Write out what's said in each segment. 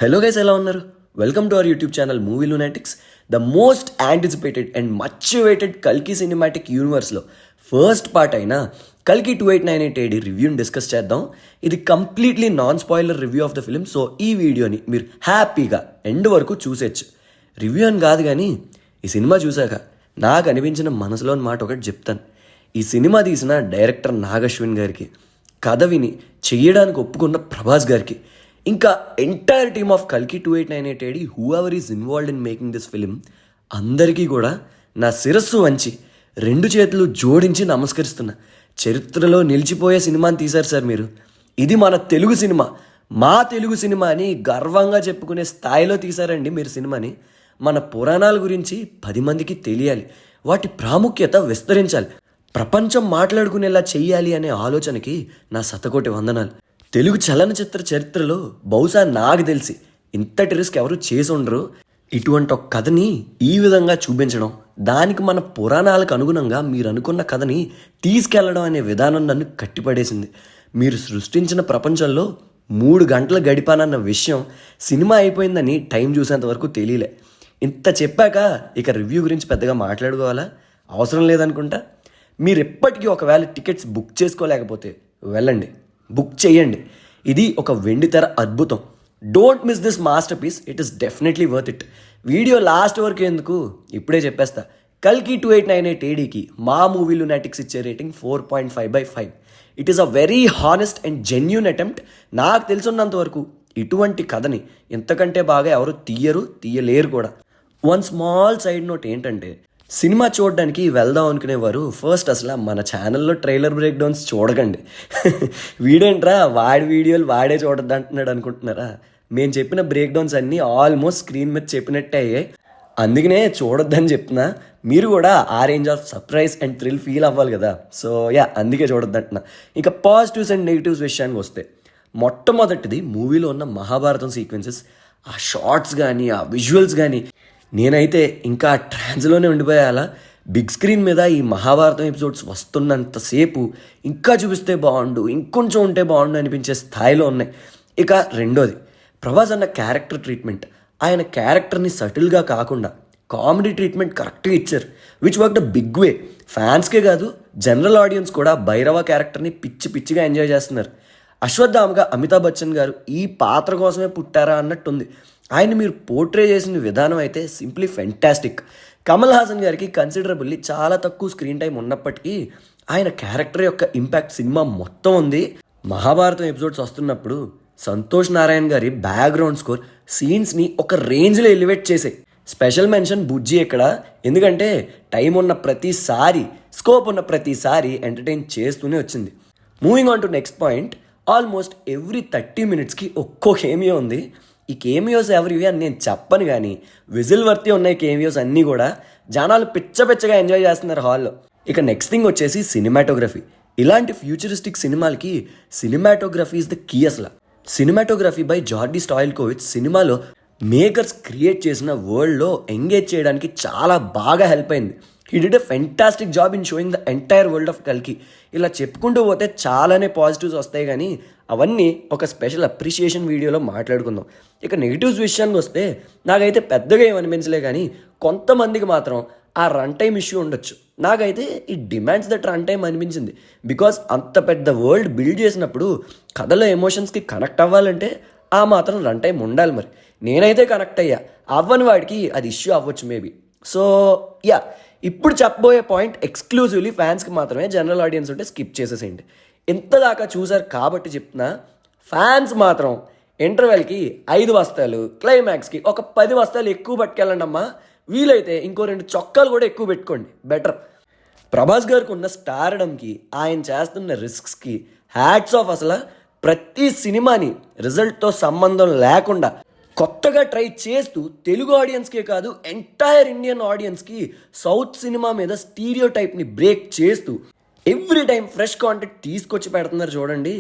Hello guys, ఎలా ఉన్నారు? Welcome to our YouTube channel movie lunatics. The most anticipated and much waited కల్కి cinematic యూనివర్స్లో first part అయిన కల్కి 2898 AD రివ్యూని డిస్కస్ చేద్దాం. ఇది completely non spoiler review of the film. So ఈ వీడియోని మీరు హ్యాపీగా ఎండ్ వరకు చూసేయచ్చు. రివ్యూ అని కాదు కానీ ఈ సినిమా చూశాక నాకు అనిపించిన మనసులోని మాట ఒకటి చెప్తాను. ఈ సినిమా తీసిన డైరెక్టర్ నాగశ్విన్ గారికి, కథ విని చెయ్యడానికి ఒప్పుకున్న ప్రభాస్ గారికి, ఇంకా ఎంటైర్ టీమ్ ఆఫ్ కల్కి 2898 AD who ever is involved in making this film అందరికీ కూడా నా శిరస్సు వంచి 2 చేతులు జోడించి నమస్కరిస్తున్నా. చరిత్రలో నిలిచిపోయే సినిమాని తీశారు సార్ మీరు. ఇది మన తెలుగు సినిమా, మా తెలుగు సినిమా అని గర్వంగా చెప్పుకునే స్థాయిలో తీశారండి మీరు సినిమాని. మన పురాణాల గురించి 10 మందికి తెలియాలి, వాటి ప్రాముఖ్యత విస్తరించాలి, ప్రపంచం మాట్లాడుకునేలా చెయ్యాలి అనే ఆలోచనకి నా శతకోటి వందనాలు. తెలుగు చలనచిత్ర చరిత్రలో బహుశా నాకు తెలిసి ఇంతటి రిస్క్ ఎవరు చేసి ఉండరు. ఇటువంటి ఒక కథని ఈ విధంగా చూపించడం, దానికి మన పురాణాలకు అనుగుణంగా మీరు అనుకున్న కథని తీసుకెళ్లడం అనే విధానం నన్ను కట్టిపడేసింది. మీరు సృష్టించిన ప్రపంచంలో 3 గంటలు గడిపానన్న విషయం సినిమా అయిపోయిందని టైం చూసేంత వరకు తెలియలే. ఇంత చెప్పాక ఇక రివ్యూ గురించి పెద్దగా మాట్లాడుకోవాలా అవసరం లేదనుకుంటా. మీరు ఎప్పటికీ ఒకవేళ టికెట్స్ బుక్ చేసుకోలేకపోతే వెళ్ళండి, బుక్ చేయండి. ఇది ఒక వెండితెర అద్భుతం. Don't miss this master piece, it is definitely worth it. Video last వరకు ఎందుకు, ఇప్పుడే చెప్పేస్తా. కల్కి 2898 ADకి మా మూవీ లూనాటిక్స్ ఇచ్చే rating 4.5/5. It is a very honest and genuine attempt. నాకు తెలుసున్నంత వరకు ఇటువంటి కథని ఇంతకంటే బాగా ఎవరు తీయలేరు కూడా. వన్ స్మాల్ సైడ్ నోట్ ఏంటంటే, సినిమా చూడడానికి వెళ్దాం అనుకునేవారు ఫస్ట్ అసలు మన ఛానల్లో ట్రైలర్ బ్రేక్ డౌన్స్ చూడకండి. వీడేంట్రా వాడి వీడియోలు వాడే చూడద్దు అంటున్నాడు అనుకుంటున్నారా? మేము చెప్పిన బ్రేక్ డౌన్స్ అన్నీ ఆల్మోస్ట్ స్క్రీన్ మీద చెప్పినట్టే అయ్యాయి. అందుకనే చూడొద్దని చెప్తున్నా. మీరు కూడా ఆ range of surprise and thrill feel అవ్వాలి కదా. సో అందుకే చూడొద్దు అంటున్నా. ఇక పాజిటివ్స్ అండ్ నెగిటివ్స్ విషయానికి వస్తే, మొట్టమొదటిది మూవీలో ఉన్న మహాభారతం సీక్వెన్సెస్, ఆ షార్ట్స్ కానీ ఆ విజువల్స్ కానీ నేనైతే ఇంకా ట్రాన్స్లోనే ఉండిపోయాలా. బిగ్ స్క్రీన్ మీద ఈ మహాభారతం ఎపిసోడ్స్ వస్తున్నంతసేపు ఇంకా చూపిస్తే బాగుండు, ఇంకొంచెం ఉంటే బాగుండు అనిపించే స్థాయిలో ఉన్నాయి. ఇక రెండోది, ప్రభాస్ అన్న క్యారెక్టర్ ట్రీట్మెంట్. ఆయన క్యారెక్టర్ని సటిల్గా కాకుండా కామెడీ ట్రీట్మెంట్ కరెక్ట్గా ఇచ్చారు, which work the big way. ఫ్యాన్స్కే కాదు, జనరల్ ఆడియన్స్ కూడా భైరవ క్యారెక్టర్ని పిచ్చిగా ఎంజాయ్ చేస్తున్నారు. అశ్వత్థామగా అమితాబ్ బచ్చన్ గారు ఈ పాత్ర కోసమే పుట్టారా అన్నట్టుంది. ఆయన మీరు పోర్ట్రే చేసిన విధానం అయితే సింప్లీ ఫెంటాస్టిక్. కమల్ హాసన్ గారికి కన్సిడరబుల్లీ చాలా తక్కువ స్క్రీన్ టైం ఉన్నప్పటికీ ఆయన క్యారెక్టర్ యొక్క ఇంపాక్ట్ సినిమా మొత్తం ఉంది. మహాభారతం ఎపిసోడ్స్ వస్తున్నప్పుడు సంతోష్ నారాయణ గారి బ్యాక్గ్రౌండ్ స్కోర్ సీన్స్ని ఒక రేంజ్లో ఎలివేట్ చేసాయి. స్పెషల్ మెన్షన్ బుజ్జి ఇక్కడ, ఎందుకంటే టైం ఉన్న ప్రతిసారి, స్కోప్ ఉన్న ప్రతిసారి ఎంటర్టైన్ చేస్తూనే వచ్చింది. Moving on to next point, almost every 30 minutesకి ఒక్కో కేమియో ఉంది. ఈ కేమియోస్ ఎవరివి అని నేను చెప్పను కానీ విజిల్ వర్తి ఉన్నాయి కేమియోస్ అన్నీ కూడా. జనాలు పిచ్చగా ఎంజాయ్ చేస్తున్నారు హాల్లో. ఇక నెక్స్ట్ థింగ్ వచ్చేసి సినిమాటోగ్రఫీ. ఇలాంటి ఫ్యూచరిస్టిక్ సినిమాలకి సినిమాటోగ్రఫీ ఇస్ ద కీ. అసలు సినిమాటోగ్రఫీ బై జార్డీ స్టాయిల్కోవిచ్ సినిమాలో మేకర్స్ క్రియేట్ చేసిన వరల్డ్లో ఎంగేజ్ చేయడానికి చాలా బాగా హెల్ప్ అయింది. He did a fantastic job in showing the entire world of కల్కి. ఇలా చెప్పుకుంటూ పోతే చాలానే పాజిటివ్స్ వస్తాయి, కానీ అవన్నీ ఒక స్పెషల్ అప్రిషియేషన్ వీడియోలో మాట్లాడుకుందాం. ఇక నెగిటివ్స్ విషయానికి వస్తే నాకైతే పెద్దగా ఏమనిపించలే, కానీ కొంతమందికి మాత్రం ఆ రన్ టైమ్ ఇష్యూ ఉండొచ్చు. నాకైతే ఈ డిమాండ్స్ దట్ రన్ టైమ్ అనిపించింది. బికాజ్ అంత పెద్ద వరల్డ్ బిల్డ్ చేసినప్పుడు కథలో ఎమోషన్స్కి కనెక్ట్ అవ్వాలంటే ఆ మాత్రం రన్ టైం ఉండాలి. మరి నేనైతే కనెక్ట్ అయ్యా, అవ్వని వాడికి అది ఇష్యూ అవ్వచ్చు మేబీ. సో ఇప్పుడు చెప్పబోయే పాయింట్ ఎక్స్క్లూజివ్లీ ఫ్యాన్స్కి మాత్రమే, జనరల్ ఆడియన్స్ ఉంటే స్కిప్ చేసేసేయండి. ఇంతదాకా చూసారు కాబట్టి చెప్తున్నా, ఫ్యాన్స్ మాత్రం ఇంటర్వెల్కి 5 వస్తాలు, క్లైమాక్స్కి ఒక 10 వస్తాలు ఎక్కువ పట్టుకెళ్ళండి అమ్మా. వీలైతే ఇంకో 2 చొక్కాలు కూడా ఎక్కువ పెట్టుకోండి, బెటర్. ప్రభాస్ గారికి ఉన్న స్టార్డమ్కి, ఆయన చేస్తున్న రిస్క్స్కి హ్యాట్స్ ఆఫ్. అసలు ప్రతి సినిమాని రిజల్ట్తో సంబంధం లేకుండా కొత్తగా ట్రై చేస్తూ తెలుగు ఆడియన్స్కే కాదు ఎంటైర్ ఇండియన్ ఆడియన్స్కి సౌత్ సినిమా మీద స్టీరియో టైప్ని బ్రేక్ చేస్తూ ఎవ్రీ టైం ఫ్రెష్ కాంటెంట్ తీసుకొచ్చి పెడుతున్నారు చూడండి.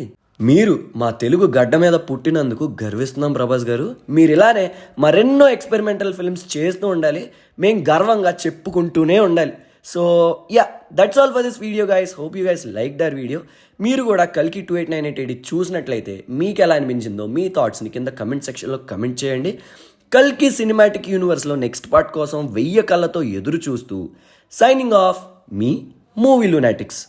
మీరు మా తెలుగు గడ్డ మీద పుట్టినందుకు గర్విస్తున్నాం ప్రభాస్ గారు. మీరు ఇలానే మరెన్నో ఎక్స్పెరిమెంటల్ ఫిల్మ్స్ చేస్తూ ఉండాలి, మేము గర్వంగా చెప్పుకుంటూనే ఉండాలి. So that's all for this video guys. Hope you guys like the video. మీరు కూడా కల్కి 2898 చూసినట్లయితే మీకు ఎలా అనిపించిందో మీ థాట్స్ని కింద కమెంట్ సెక్షన్లో కమెంట్ చేయండి. కల్కి సినిమాటిక్ యూనివర్స్లో నెక్స్ట్ పార్ట్ కోసం 1000 కళ్ళతో ఎదురు చూస్తూ సైనింగ్ ఆఫ్ మీ మూవీ లూనాటిక్స్.